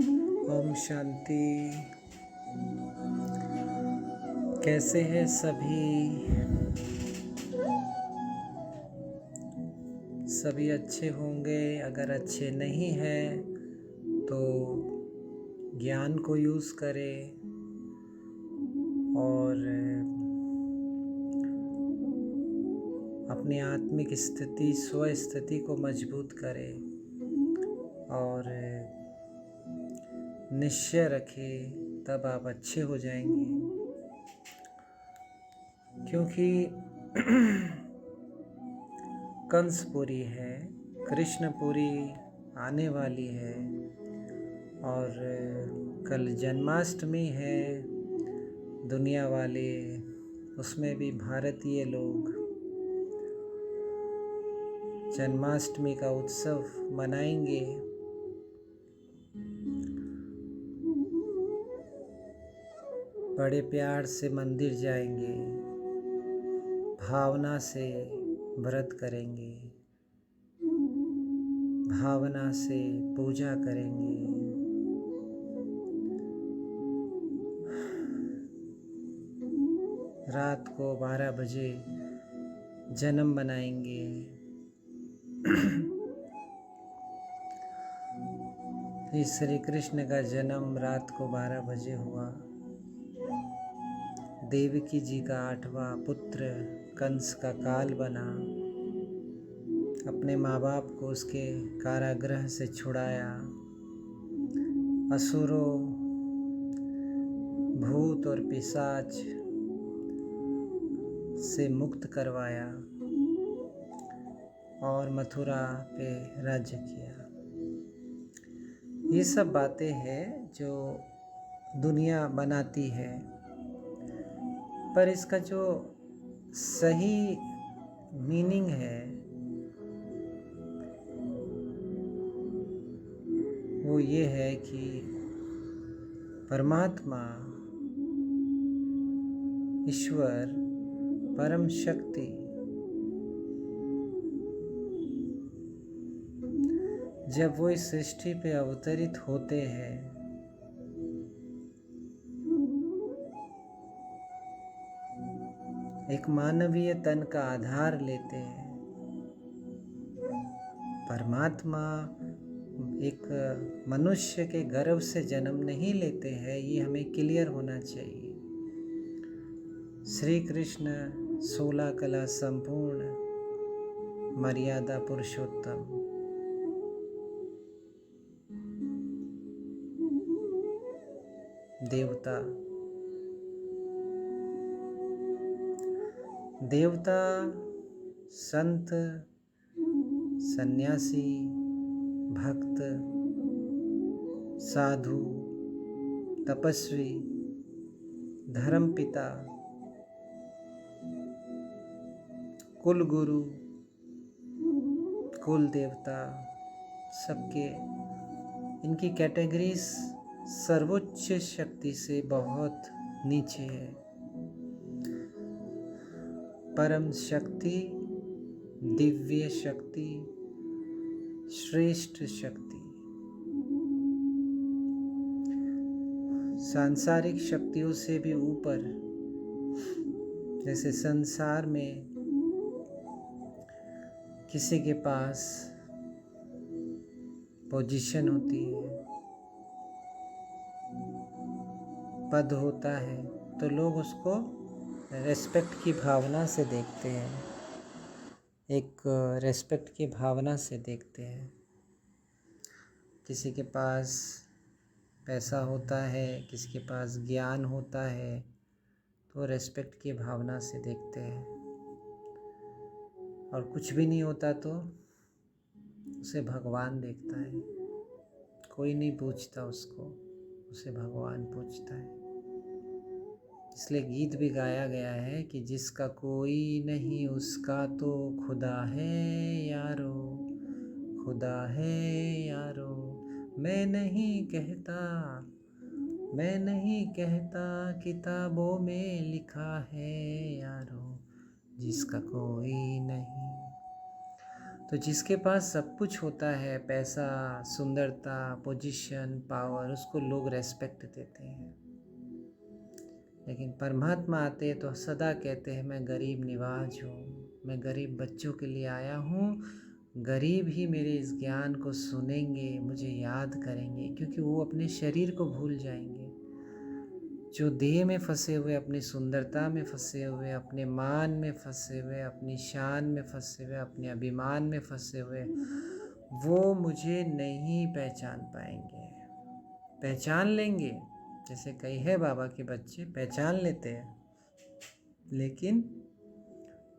ओम शांति। कैसे हैं सभी अच्छे होंगे। अगर अच्छे नहीं हैं तो ज्ञान को यूज़ करें और अपनी आत्मिक स्थिति स्व स्थिति को मजबूत करें और निश्चय रखें, तब आप अच्छे हो जाएंगे। क्योंकि कंसपुरी है, कृष्णपुरी आने वाली है और कल जन्माष्टमी है। दुनिया वाले उसमें भी भारतीय लोग जन्माष्टमी का उत्सव मनाएंगे। बड़े प्यार से मंदिर जाएंगे, भावना से व्रत करेंगे, भावना से पूजा करेंगे। रात को 12 बजे जन्म मनाएंगे। श्री कृष्ण का जन्म रात को 12 बजे हुआ। देवकी जी का 8वां पुत्र कंस का काल बना, अपने माँ बाप को उसके कारागृह से छुड़ाया, असुरों, भूत और पिशाच से मुक्त करवाया और मथुरा पे राज्य किया। ये सब बातें हैं जो दुनिया बनाती है, पर इसका जो सही मीनिंग है वो ये है कि परमात्मा, ईश्वर, परम शक्ति जब वो इस सृष्टि पे अवतरित होते हैं एक मानवीय तन का आधार लेते हैं। परमात्मा एक मनुष्य के गर्भ से जन्म नहीं लेते हैं, ये हमें क्लियर होना चाहिए। श्री कृष्ण 16 कला संपूर्ण मर्यादा पुरुषोत्तम, देवता, संत, सन्यासी, भक्त, साधु, तपस्वी, धर्मपिता, कुल गुरु, कुल देवता, सबके इनकी कैटेगरीज सर्वोच्च शक्ति से बहुत नीचे है। परम शक्ति, दिव्य शक्ति, श्रेष्ठ शक्ति, सांसारिक शक्तियों से भी ऊपर। जैसे संसार में किसी के पास पोजीशन होती है, पद होता है, तो लोग उसको रेस्पेक्ट की भावना से देखते हैं, एक रेस्पेक्ट की भावना से देखते हैं। किसी के पास पैसा होता है, किसी के पास ज्ञान होता है, तो रेस्पेक्ट की भावना से देखते हैं। और कुछ भी नहीं होता तो उसे भगवान देखता है। कोई नहीं पूछता उसको, उसे भगवान पूछता है। इसलिए गीत भी गाया गया है कि जिसका कोई नहीं उसका तो खुदा है यारो, खुदा है यारो। मैं नहीं कहता किताबों में लिखा है यारो, जिसका कोई नहीं। तो जिसके पास सब कुछ होता है, पैसा, सुंदरता, पोजीशन, पावर, उसको लोग रेस्पेक्ट देते हैं। लेकिन परमात्मा आते हैं तो सदा कहते हैं मैं गरीब निवाज हूँ, मैं गरीब बच्चों के लिए आया हूँ। गरीब ही मेरे इस ज्ञान को सुनेंगे, मुझे याद करेंगे, क्योंकि वो अपने शरीर को भूल जाएंगे। जो देह में फंसे हुए, अपनी सुंदरता में फंसे हुए, अपने मान में फंसे हुए, अपनी शान में फंसे हुए, अपने अभिमान में फंसे हुए, वो मुझे नहीं पहचान पाएंगे। पहचान लेंगे, जैसे कई है बाबा के बच्चे पहचान लेते हैं, लेकिन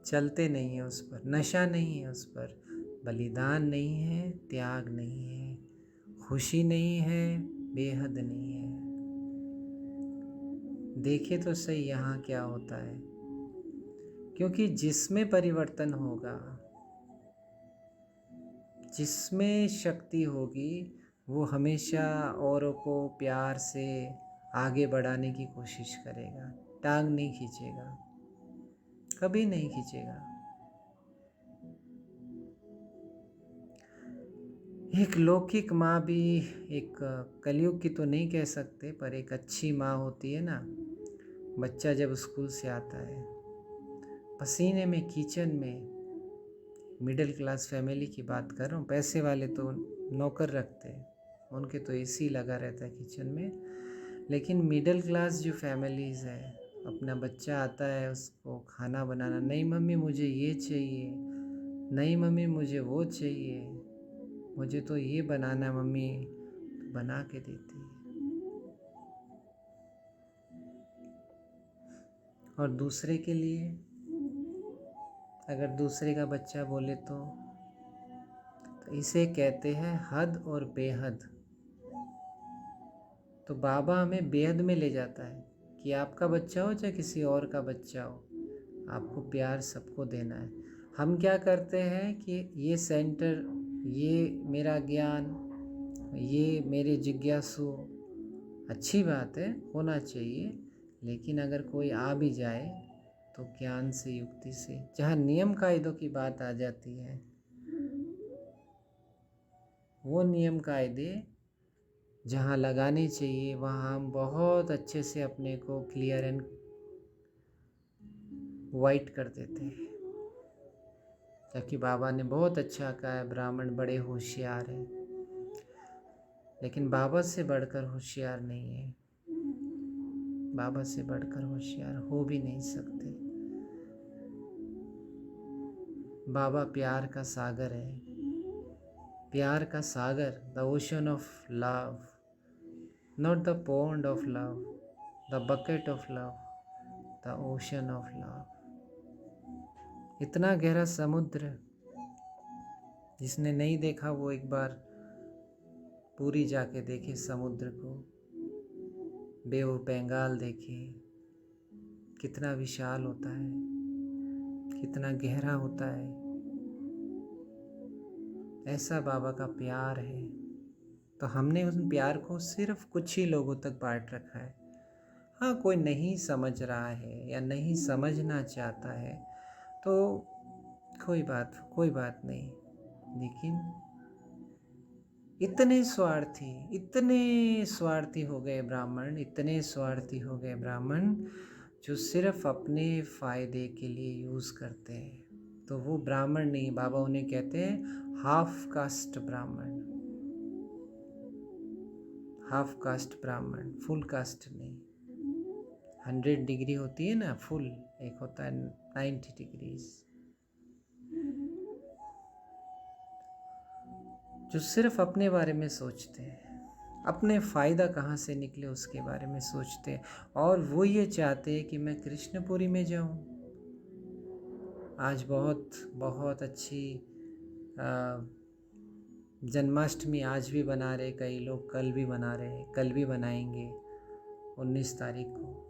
चलते नहीं है उस पर, नशा नहीं है उस पर, बलिदान नहीं है, त्याग नहीं है, खुशी नहीं है, बेहद नहीं है। देखे तो सही यहाँ क्या होता है, क्योंकि जिसमें परिवर्तन होगा, जिसमें शक्ति होगी, वो हमेशा औरों को प्यार से आगे बढ़ाने की कोशिश करेगा, टांग नहीं खींचेगा, कभी नहीं खींचेगा। एक लौकिक माँ भी, एक कलयुग की तो नहीं कह सकते, पर एक अच्छी माँ होती है ना। बच्चा जब स्कूल से आता है, पसीने में, किचन में, मिडिल क्लास फैमिली की बात कर रहा हूँ, पैसे वाले तो नौकर रखते हैं, उनके तो एसी लगा रहता है किचन में। लेकिन मिडिल क्लास जो फैमिलीज़ है, अपना बच्चा आता है, उसको खाना बनाना, नहीं मम्मी मुझे ये चाहिए, नहीं मम्मी मुझे वो चाहिए, मुझे तो ये बनाना है मम्मी, तो बना के देती है। और दूसरे के लिए अगर दूसरे का बच्चा बोले तो इसे कहते हैं हद और बेहद। तो बाबा हमें बेहद में ले जाता है कि आपका बच्चा हो चाहे किसी और का बच्चा हो, आपको प्यार सबको देना है। हम क्या करते हैं कि ये सेंटर, ये मेरा ज्ञान, ये मेरे जिज्ञासु, अच्छी बात है, होना चाहिए, लेकिन अगर कोई आ भी जाए तो ज्ञान से, युक्ति से। जहाँ नियम कायदों की बात आ जाती है, वो नियम कायदे जहाँ लगाने चाहिए, वहाँ हम बहुत अच्छे से अपने को क्लियर एंड वाइट कर देते हैं। जबकि बाबा ने बहुत अच्छा कहा है, ब्राह्मण बड़े होशियार हैं, लेकिन बाबा से बढ़कर होशियार नहीं है, बाबा से बढ़कर होशियार हो भी नहीं सकते। बाबा प्यार का सागर है, प्यार का सागर, the ocean of love, not the pond of love, the bucket of love, the ocean of love. इतना गहरा समुद्र, जिसने नहीं देखा वो एक बार पूरी जाके देखे समुद्र को, बे ऑफ बंगाल देखे, कितना विशाल होता है, कितना गहरा होता है। ऐसा बाबा का प्यार है। तो हमने उस प्यार को सिर्फ कुछ ही लोगों तक बांट रखा है। हाँ, कोई नहीं समझ रहा है या नहीं समझना चाहता है तो कोई बात नहीं, लेकिन इतने स्वार्थी हो गए ब्राह्मण, इतने स्वार्थी हो गए ब्राह्मण, जो सिर्फ अपने फ़ायदे के लिए यूज़ करते हैं। तो वो ब्राह्मण नहीं, बाबा उन्हें कहते हैं हाफ कास्ट ब्राह्मण, हाफ कास्ट ब्राह्मण, फुल कास्ट नहीं। 100 डिग्री होती है ना फुल, एक होता है 90 डिग्रीज। जो सिर्फ अपने बारे में सोचते हैं, अपने फ़ायदा कहाँ से निकले उसके बारे में सोचते हैं, और वो ये चाहते हैं कि मैं कृष्णपुरी में जाऊँ। आज बहुत अच्छी जन्माष्टमी आज भी बना रहे कई लोग, कल भी बना रहे, कल भी बनाएंगे 19 तारीख को।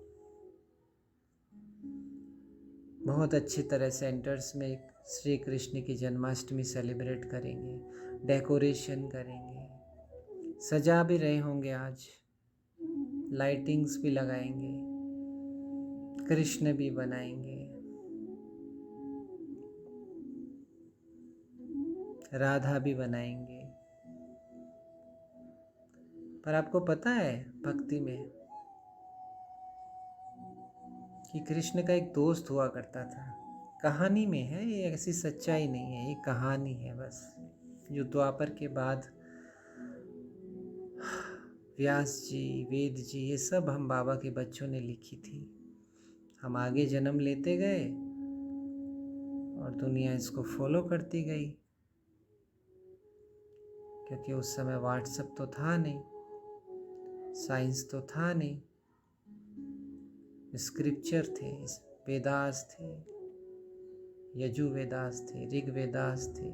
बहुत अच्छी तरह सेंटर्स में श्री कृष्ण की जन्माष्टमी सेलिब्रेट करेंगे, डेकोरेशन करेंगे, सजा भी रहे होंगे, आज लाइटिंग्स भी लगाएंगे, कृष्ण भी बनाएंगे। राधा भी बनाएंगे। पर आपको पता है भक्ति में कि कृष्ण का एक दोस्त हुआ करता था। कहानी में है, ये ऐसी सच्चाई नहीं है, ये कहानी है बस, जो द्वापर के बाद व्यास जी, वेद जी, ये सब हम बाबा के बच्चों ने लिखी थी। हम आगे जन्म लेते गए और दुनिया इसको फॉलो करती गई, क्योंकि उस समय व्हाट्सएप तो था नहीं, साइंस तो था नहीं, स्क्रिप्चर थे, वेदास थे, यजुर्वेदास थे, ऋग्वेदास थे,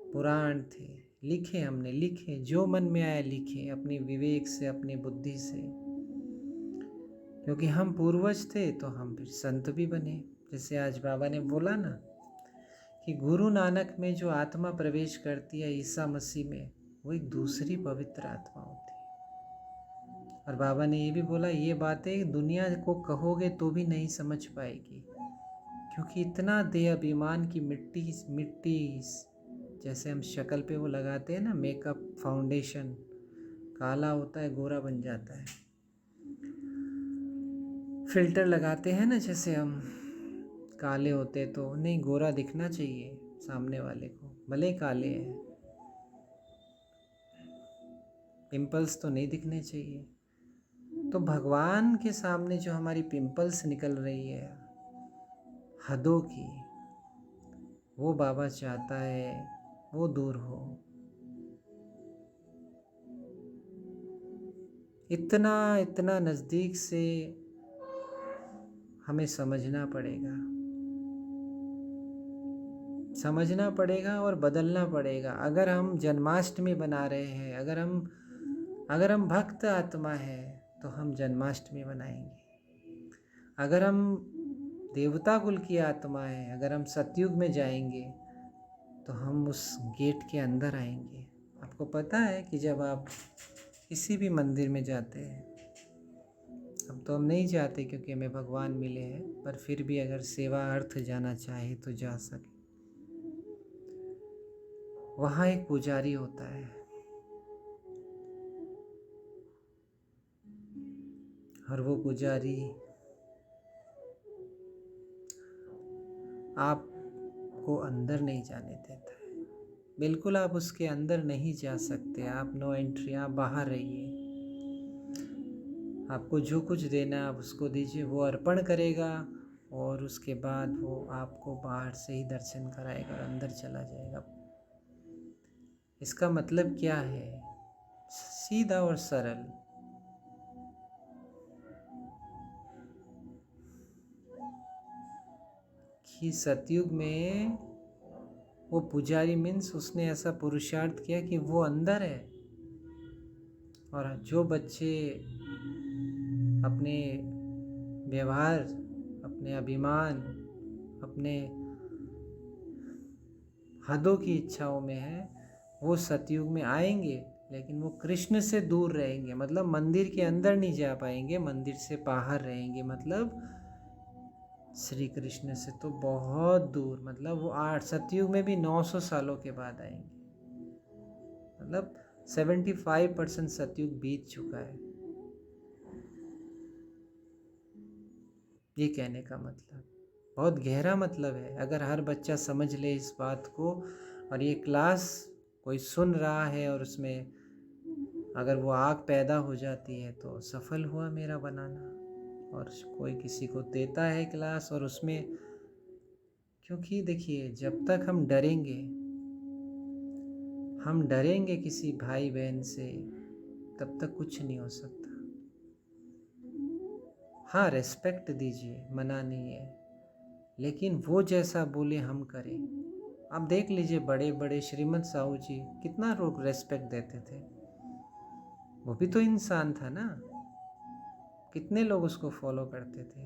पुराण थे, लिखे हमने, लिखे जो मन में आया लिखे, अपनी विवेक से, अपनी बुद्धि से, क्योंकि हम पूर्वज थे तो हम फिर संत भी बने। जैसे आज बाबा ने बोला ना कि गुरु नानक में जो आत्मा प्रवेश करती है ईसा मसीह में, वो एक दूसरी पवित्र आत्मा होती है। और बाबा ने ये भी बोला, ये बातें दुनिया को कहोगे तो भी नहीं समझ पाएगी, क्योंकि इतना देह अभिमान की मिट्टी जैसे हम शक्ल पे वो लगाते हैं ना मेकअप, फाउंडेशन, काला होता है गोरा बन जाता है। फिल्टर लगाते हैं ना, जैसे हम काले होते तो नहीं, गोरा दिखना चाहिए सामने वाले को, भले काले हैं, पिंपल्स तो नहीं दिखने चाहिए। तो भगवान के सामने जो हमारी पिंपल्स निकल रही है हदों की, वो बाबा चाहता है वो दूर हो। इतना इतना नज़दीक से हमें समझना पड़ेगा और बदलना पड़ेगा। अगर हम जन्माष्टमी बना रहे हैं, अगर हम भक्त आत्मा है तो हम जन्माष्टमी बनाएंगे। अगर हम देवता कुल की आत्मा है, अगर हम सतयुग में जाएंगे तो हम उस गेट के अंदर आएंगे। आपको पता है कि जब आप किसी भी मंदिर में जाते हैं, अब तो हम नहीं जाते क्योंकि हमें भगवान मिले हैं, पर फिर भी अगर सेवा अर्थ जाना चाहे तो जा सके। वहाँ एक पुजारी होता है और वो पुजारी आपको अंदर नहीं जाने देता है। बिल्कुल आप उसके अंदर नहीं जा सकते, आप नो एंट्री, आप बाहर रहिए। आपको जो कुछ देना आप उसको दीजिए, वो अर्पण करेगा और उसके बाद वो आपको बाहर से ही दर्शन कराएगा और अंदर चला जाएगा। इसका मतलब क्या है? सीधा और सरल। कि सतयुग में वो पुजारी मीन्स उसने ऐसा पुरुषार्थ किया कि वो अंदर है, और जो बच्चे अपने व्यवहार, अपने अभिमान, अपने हदों की इच्छाओं में है, वो सतयुग में आएंगे, लेकिन वो कृष्ण से दूर रहेंगे। मतलब मंदिर के अंदर नहीं जा पाएंगे, मंदिर से बाहर रहेंगे, मतलब श्री कृष्ण से तो बहुत दूर। मतलब वो 8 सतयुग में भी 900 सालों के बाद आएंगे। मतलब 75% सतयुग बीत चुका है। ये कहने का मतलब बहुत गहरा मतलब है। अगर हर बच्चा समझ ले इस बात को, और ये क्लास कोई सुन रहा है और उसमें अगर वो आग पैदा हो जाती है तो सफल हुआ मेरा बनाना। और कोई किसी को देता है क्लास और उसमें, क्योंकि देखिए जब तक हम डरेंगे किसी भाई बहन से, तब तक कुछ नहीं हो सकता। हाँ, रेस्पेक्ट दीजिए, मना नहीं है, लेकिन वो जैसा बोले हम करें। आप देख लीजिए बड़े बड़े श्रीमद साहू जी कितना लोग रेस्पेक्ट देते थे, वो भी तो इंसान था ना, कितने लोग उसको फॉलो करते थे।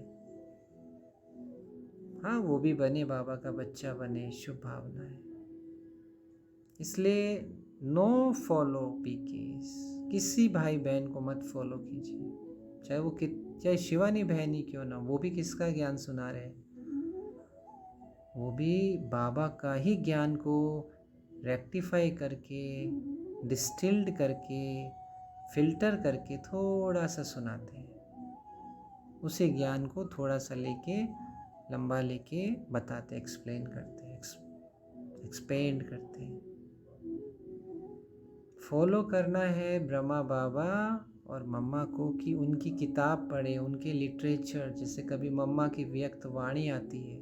हाँ, वो भी बने, बाबा का बच्चा बने, शुभ भावना है। इसलिए नो फॉलो पीकेस, किसी भाई बहन को मत फॉलो कीजिए, चाहे शिवानी बहन ही क्यों ना, वो भी किसका ज्ञान सुना रहे हैं। वो भी बाबा का ही ज्ञान को रेक्टिफाई करके, डिस्टिल्ड करके, फिल्टर करके थोड़ा सा सुनाते हैं। उसी ज्ञान को थोड़ा सा लेके, लंबा लेके बताते, एक्सप्लेन करते हैं, एक्सपेंड करते हैं। फॉलो करना है ब्रह्मा बाबा और मम्मा को कि उनकी किताब पढ़े, उनके लिटरेचर, जैसे कभी मम्मा की व्यक्त वाणी आती है।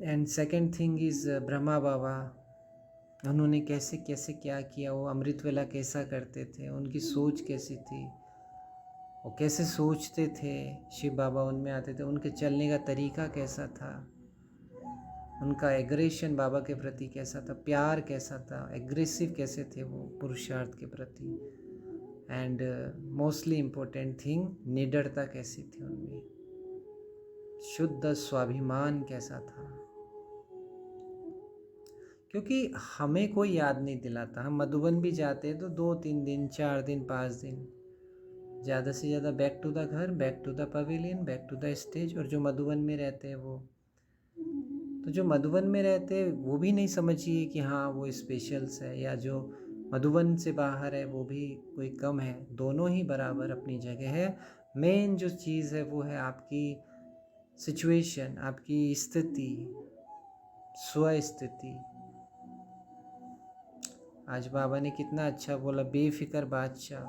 And second thing is Brahma Baba, उन्होंने कैसे कैसे क्या किया, वो अमृत वेला कैसा करते थे, उनकी सोच कैसी थी, वो कैसे सोचते थे, शिव बाबा उनमें आते थे, उनके चलने का तरीका कैसा था, उनका एग्रेशन बाबा के प्रति कैसा था, प्यार कैसा था, एग्रेसिव कैसे थे वो पुरुषार्थ के प्रति, एंड मोस्टली इम्पोर्टेंट थिंग, निडरता कैसी थी उनमें, शुद्ध स्वाभिमान कैसा था। क्योंकि हमें कोई याद नहीं दिलाता। हम मधुबन भी जाते हैं तो 2-3 दिन, 4 दिन, 5 दिन, ज़्यादा से ज़्यादा बैक टू द घर, back to the pavilion, back to the stage. और जो मधुबन में रहते हैं तो जो मधुबन में रहते हैं वो भी नहीं समझिए कि हाँ वो स्पेशल्स है, या जो मधुबन से बाहर है वो भी कोई कम है। दोनों ही बराबर अपनी जगह है। मेन जो चीज़ है वो है आपकी सिचुएशन, आपकी स्थिति, स्वस्थिति। आज बाबा ने कितना अच्छा बोला, बेफिक्र बादशाह,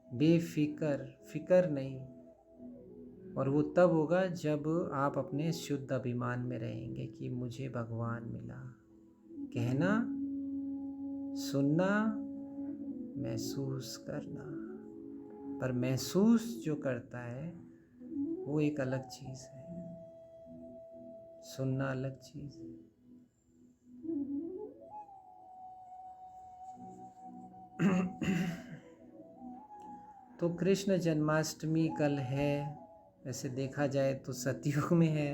बेफिक्र, फिक्र नहीं। और वो तब होगा जब आप अपने शुद्ध अभिमान में रहेंगे कि मुझे भगवान मिला। कहना, सुनना, महसूस करना, पर महसूस जो करता है वो एक अलग चीज़ है, सुनना अलग चीज़ है। तो कृष्ण जन्माष्टमी कल है। वैसे देखा जाए तो सतयुग में है।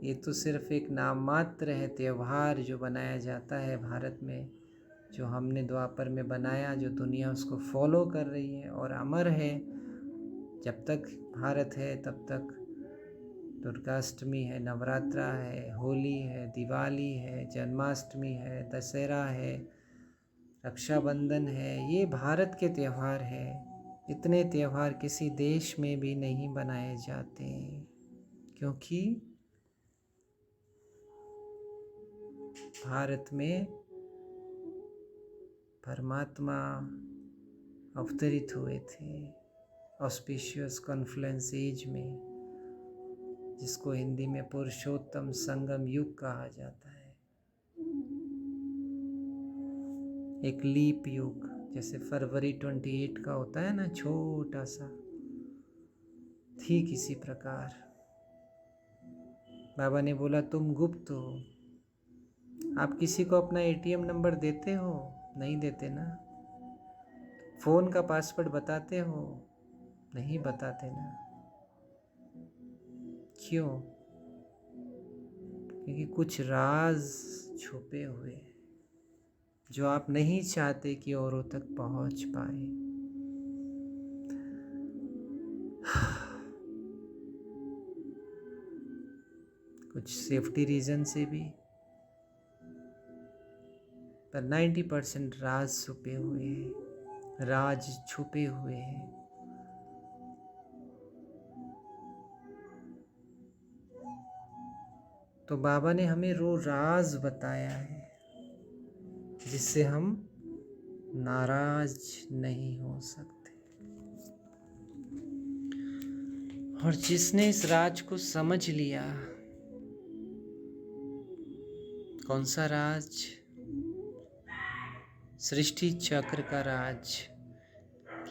ये तो सिर्फ एक नाम मात्र है, त्यौहार जो बनाया जाता है भारत में, जो हमने द्वापर में बनाया, जो दुनिया उसको फॉलो कर रही है और अमर है। जब तक भारत है तब तक दुर्गाष्टमी है, नवरात्रा है, होली है, दिवाली है, जन्माष्टमी है, दशहरा है, रक्षाबंधन है। ये भारत के त्यौहार है। इतने त्यौहार किसी देश में भी नहीं बनाए जाते, क्योंकि भारत में परमात्मा अवतरित हुए थे ऑस्पिशियस कॉन्फ्लुएंस एज में, जिसको हिंदी में पुरुषोत्तम संगम युग कहा जाता है। एक लीप युग, जैसे फरवरी 28 का होता है ना, छोटा सा, ठीक इसी प्रकार बाबा ने बोला तुम गुप्त हो। आप किसी को अपना एटीएम नंबर देते हो? नहीं देते ना। फोन का पासवर्ड बताते हो? नहीं बताते ना। क्यों? क्योंकि कुछ राज छुपे हुए हैं जो आप नहीं चाहते कि औरों तक पहुंच पाए। कुछ सेफ्टी रीजन से भी, पर 90% राज छुपे हुए हैं, राज छुपे हुए हैं। तो बाबा ने हमें वो राज बताया है जिससे हम नाराज नहीं हो सकते। और जिसने इस राज को समझ लिया, कौन सा राज? सृष्टि चक्र का राज।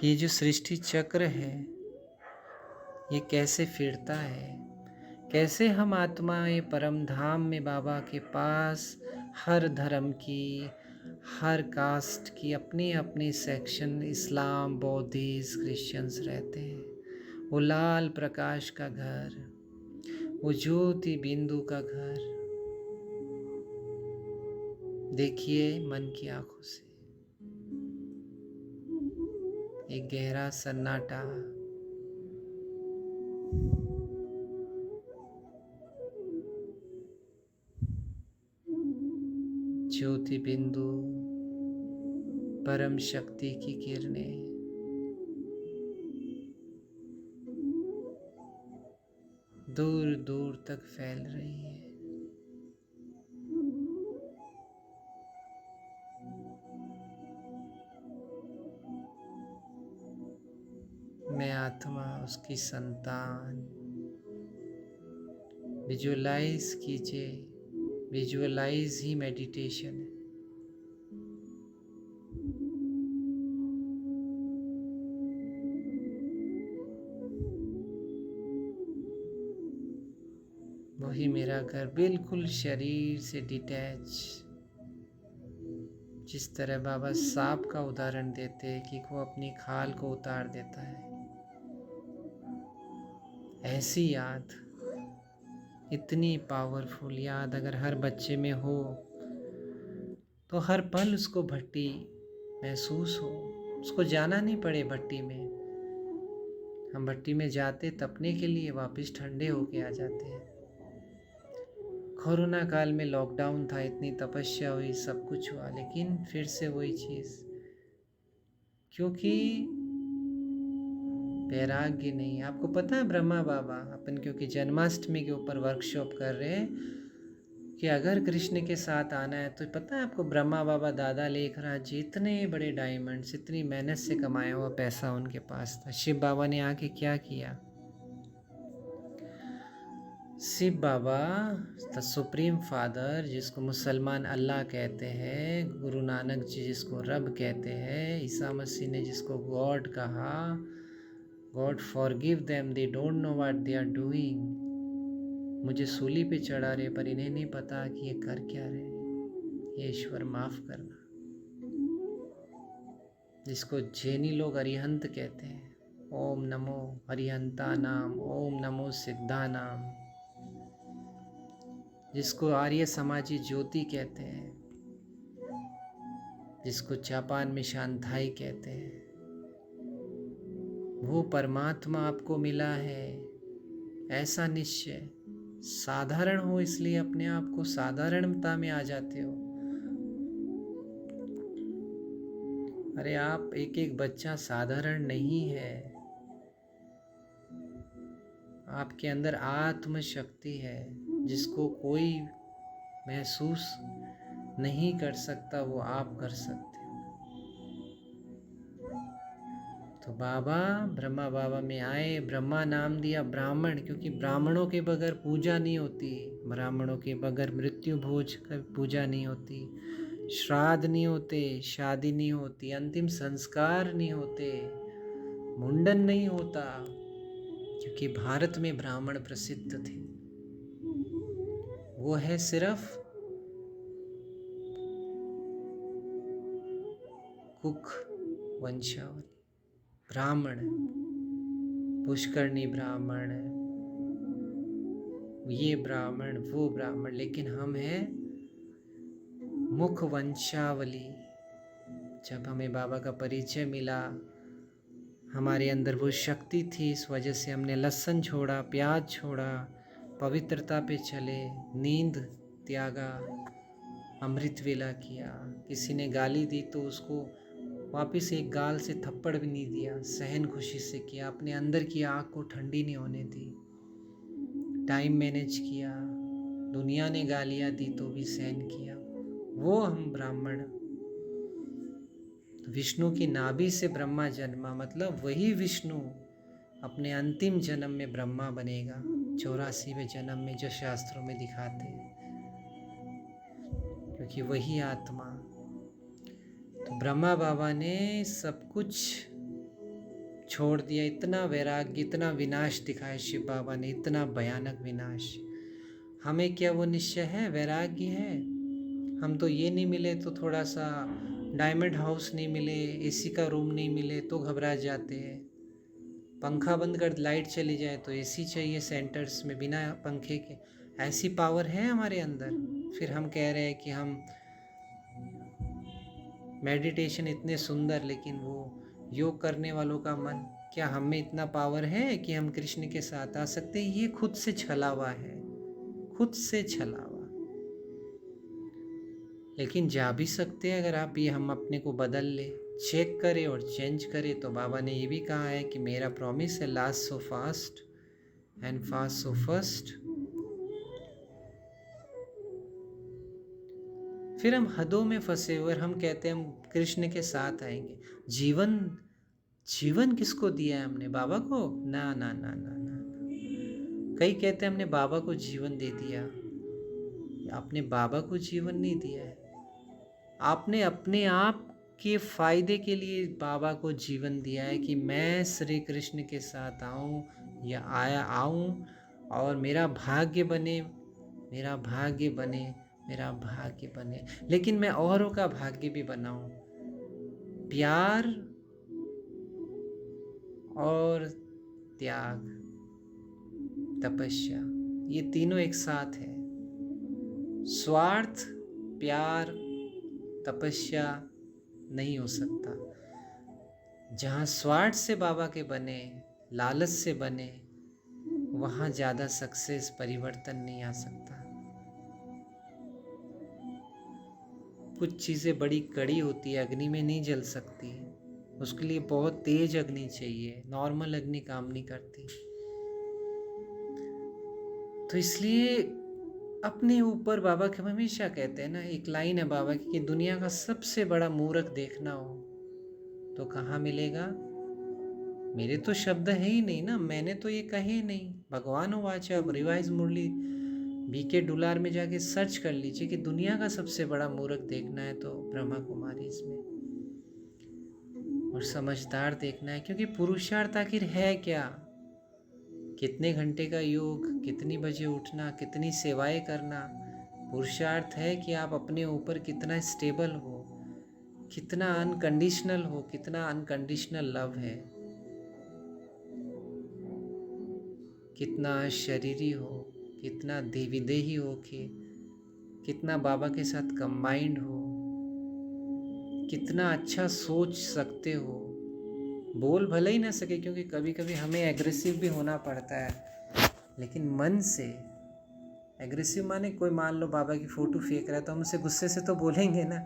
ये जो सृष्टि चक्र है ये कैसे फिरता है, कैसे हम आत्माएं परम धाम में बाबा के पास हर धर्म की, हर कास्ट की अपने अपने सेक्शन, इस्लाम, बौद्धिस्ट, क्रिश्चियंस रहते हैं। वो लाल प्रकाश का घर, वो ज्योति बिंदु का घर देखिए मन की आंखों से। एक गहरा सन्नाटा, मोती बिंदु, परम शक्ति की किरणें दूर दूर तक फैल रही है। मैं आत्मा, उसकी संतान। विजुअलाइज कीजिए, विजुअलाइज ही मेडिटेशन है। वही मेरा घर, बिल्कुल शरीर से डिटैच। जिस तरह बाबा सांप का उदाहरण देते हैं कि वो अपनी खाल को उतार देता है, ऐसी याद, इतनी पावरफुल याद अगर हर बच्चे में हो तो हर पल उसको भट्टी महसूस हो, उसको जाना नहीं पड़े भट्टी में। हम भट्टी में जाते तपने के लिए, वापस ठंडे होके आ जाते हैं। कोरोना काल में लॉकडाउन था, इतनी तपस्या हुई, सब कुछ हुआ, लेकिन फिर से वही चीज़, क्योंकि वैराग्य नहीं। आपको पता है ब्रह्मा बाबा, अपन क्योंकि जन्माष्टमी के ऊपर वर्कशॉप कर रहे हैं कि अगर कृष्ण के साथ आना है तो पता है आपको, ब्रह्मा बाबा दादा लेखराज जी इतने बड़े डायमंड्स, इतनी मेहनत से कमाया हुआ पैसा उनके पास था। शिव बाबा ने आके क्या किया? शिव बाबा द सुप्रीम फादर, जिसको मुसलमान अल्लाह कहते हैं, गुरु नानक जी जिसको रब कहते हैं, ईसा मसीह ने जिसको गॉड कहा, god forgive them, they don't know what they are doing. मुझे सूली पे चढ़ा रहे पर इन्हें नहीं पता कि ये कर क्या रहे हैं, ये ईश्वर माफ करना। जिसको जैनी लोग अरिहंत कहते हैं, ओम नमो अरिहंता नाम, ओम नमो सिद्धा नाम। जिसको आर्य समाजी ज्योति कहते हैं, जिसको जापान में शांताई कहते हैं, वो परमात्मा आपको मिला है, ऐसा निश्चय। साधारण हो इसलिए अपने आप को साधारणता में आ जाते हो। अरे आप एक एक बच्चा साधारण नहीं है। आपके अंदर आत्म शक्ति है जिसको कोई महसूस नहीं कर सकता, वो आप कर सकते हो। तो बाबा, ब्रह्मा बाबा में आए, ब्रह्मा नाम दिया ब्राह्मण, क्योंकि ब्राह्मणों के बगैर पूजा नहीं होती, ब्राह्मणों के बगैर मृत्यु भोज का पूजा नहीं होती, श्राद्ध नहीं होते, शादी नहीं होती, अंतिम संस्कार नहीं होते, मुंडन नहीं होता, क्योंकि भारत में ब्राह्मण प्रसिद्ध थे। वो है सिर्फ कुक वंशावली ब्राह्मण, पुष्करणी ब्राह्मण, ये ब्राह्मण वो ब्राह्मण, लेकिन हम हैं मुख वंशावली। जब हमें बाबा का परिचय मिला, हमारे अंदर वो शक्ति थी, इस वजह से हमने लहसुन छोड़ा, प्याज छोड़ा, पवित्रता पे चले, नींद त्यागा, अमृत वेला किया। किसी ने गाली दी तो उसको वापस एक गाल से थप्पड़ भी नहीं दिया, सहन खुशी से किया, अपने अंदर की आग को ठंडी नहीं होने दी, टाइम मैनेज किया, दुनिया ने गालियाँ दी तो भी सहन किया। वो हम ब्राह्मण। विष्णु की नाभि से ब्रह्मा जन्मा, मतलब वही विष्णु अपने अंतिम जन्म में ब्रह्मा बनेगा, 84वें जन्म में, जो शास्त्रों में दिखाते हैं, क्योंकि वही आत्मा। तो ब्रह्मा बाबा ने सब कुछ छोड़ दिया, इतना वैराग्य, इतना विनाश दिखाया शिव बाबा ने, इतना भयानक विनाश। हमें क्या वो निश्चय है, वैराग्य है? हम तो ये नहीं मिले तो थोड़ा सा डायमंड हाउस नहीं मिले, एसी का रूम नहीं मिले तो घबरा जाते हैं, पंखा बंद कर लाइट चली जाए तो एसी चाहिए सेंटर्स में, बिना पंखे के। ऐसी पावर है हमारे अंदर, फिर हम कह रहे हैं कि हम मेडिटेशन इतने सुंदर, लेकिन वो योग करने वालों का मन, क्या हम में इतना पावर है कि हम कृष्ण के साथ आ सकते? ये खुद से छला हुआ है, खुद से छला हुआ। लेकिन जा भी सकते हैं अगर आप ये हम अपने को बदल ले, चेक करें और चेंज करें। तो बाबा ने ये भी कहा है कि मेरा प्रॉमिस है, last so fast and fast so first. फिर हम हदों में फंसे हुए और हम कहते हैं हम कृष्ण के साथ आएंगे। जीवन जीवन किसको दिया है हमने? बाबा को? ना ना ना ना ना। कई कहते हैं हमने बाबा को जीवन दे दिया। आपने बाबा को जीवन नहीं दिया है, आपने अपने आप के फायदे के लिए बाबा को जीवन दिया है कि मैं श्री कृष्ण के साथ आऊं या आऊं और मेरा भाग्य बने, मेरा भाग्य बने, मेरा भाग्य बने। लेकिन मैं औरों का भाग्य भी बनाऊं। प्यार और त्याग, तपस्या, ये तीनों एक साथ है। स्वार्थ, प्यार, तपस्या नहीं हो सकता। जहाँ स्वार्थ से बाबा के बने, लालच से बने, वहाँ ज़्यादा सक्सेस, परिवर्तन नहीं आ सकता। कुछ चीज़ें बड़ी कड़ी होती है, अग्नि में नहीं जल सकती, उसके लिए बहुत तेज अग्नि चाहिए, नॉर्मल अग्नि काम नहीं करती। तो इसलिए अपने ऊपर बाबा के हमेशा कहते हैं ना, एक लाइन है बाबा की कि दुनिया का सबसे बड़ा मूर्ख देखना हो तो कहाँ मिलेगा? मेरे तो शब्द है ही नहीं ना, मैंने तो ये कहे ही नहीं। भगवान वाचा, अब रिवाइज मुरली बीके डुलार में जाके सर्च कर लीजिए कि दुनिया का सबसे बड़ा मूर्ख देखना है तो ब्रह्मा कुमारी इसमें, और समझदार देखना है। क्योंकि पुरुषार्थ आखिर है क्या? कितने घंटे का योग, कितनी बजे उठना, कितनी सेवाएं करना, पुरुषार्थ है कि आप अपने ऊपर कितना स्टेबल हो, कितना अनकंडीशनल हो, कितना अनकंडीशनल लव है, कितना शरीरी हो, कितना देवी हो, कि कितना बाबा के साथ कंबाइंड हो, कितना अच्छा सोच सकते हो। बोल भले ही ना सके, क्योंकि कभी कभी हमें एग्रेसिव भी होना पड़ता है, लेकिन मन से एग्रेसिव माने कोई मान लो बाबा की फ़ोटो फेंक रहा है तो हम उसे गुस्से से तो बोलेंगे ना,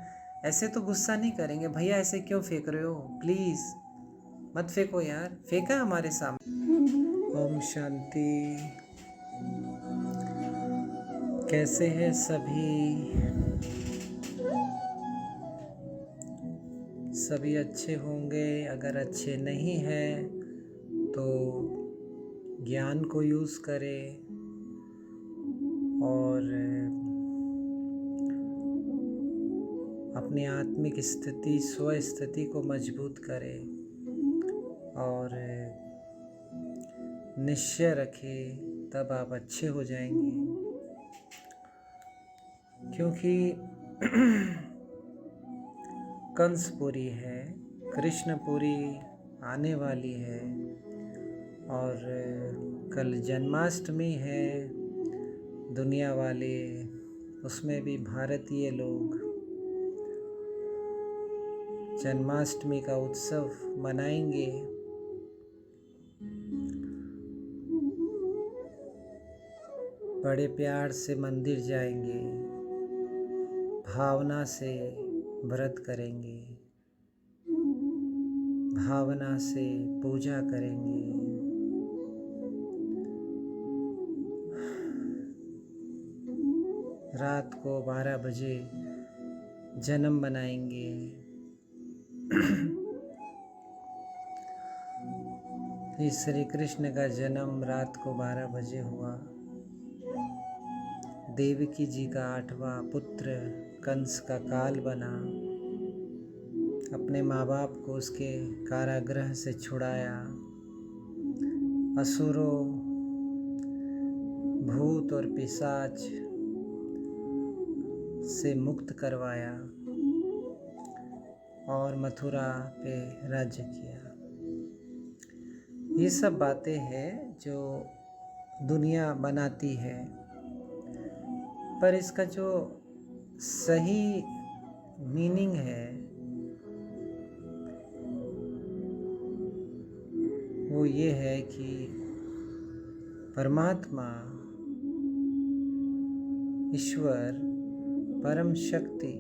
ऐसे तो गुस्सा नहीं करेंगे, भैया ऐसे क्यों फेंक रहे हो, प्लीज़ मत फेंको यार, फेंका हमारे सामने। ओम शांति। कैसे हैं सभी? सभी अच्छे होंगे। अगर अच्छे नहीं हैं तो ज्ञान को यूज़ करें और अपनी आत्मिक स्थिति, स्व स्थिति को मजबूत करें और निश्चय रखें, तब आप अच्छे हो जाएंगे। क्योंकि कंसपुरी है, कृष्णपुरी आने वाली है और कल जन्माष्टमी है। दुनिया वाले, उसमें भी भारतीय लोग जन्माष्टमी का उत्सव मनाएंगे। बड़े प्यार से मंदिर जाएंगे, भावना से व्रत करेंगे, भावना से पूजा करेंगे, रात को 12 बजे जन्म मनाएंगे। श्री कृष्ण का जन्म रात को 12 बजे हुआ। देवकी जी का 8वां पुत्र कंस का काल बना, अपने माँ बाप को उसके कारागृह से छुड़ाया, असुरों, भूत और पिशाच से मुक्त करवाया और मथुरा पे राज्य किया। ये सब बातें हैं जो दुनिया बनाती है, पर इसका जो सही मीनिंग है वो ये है कि परमात्मा, ईश्वर, परम शक्ति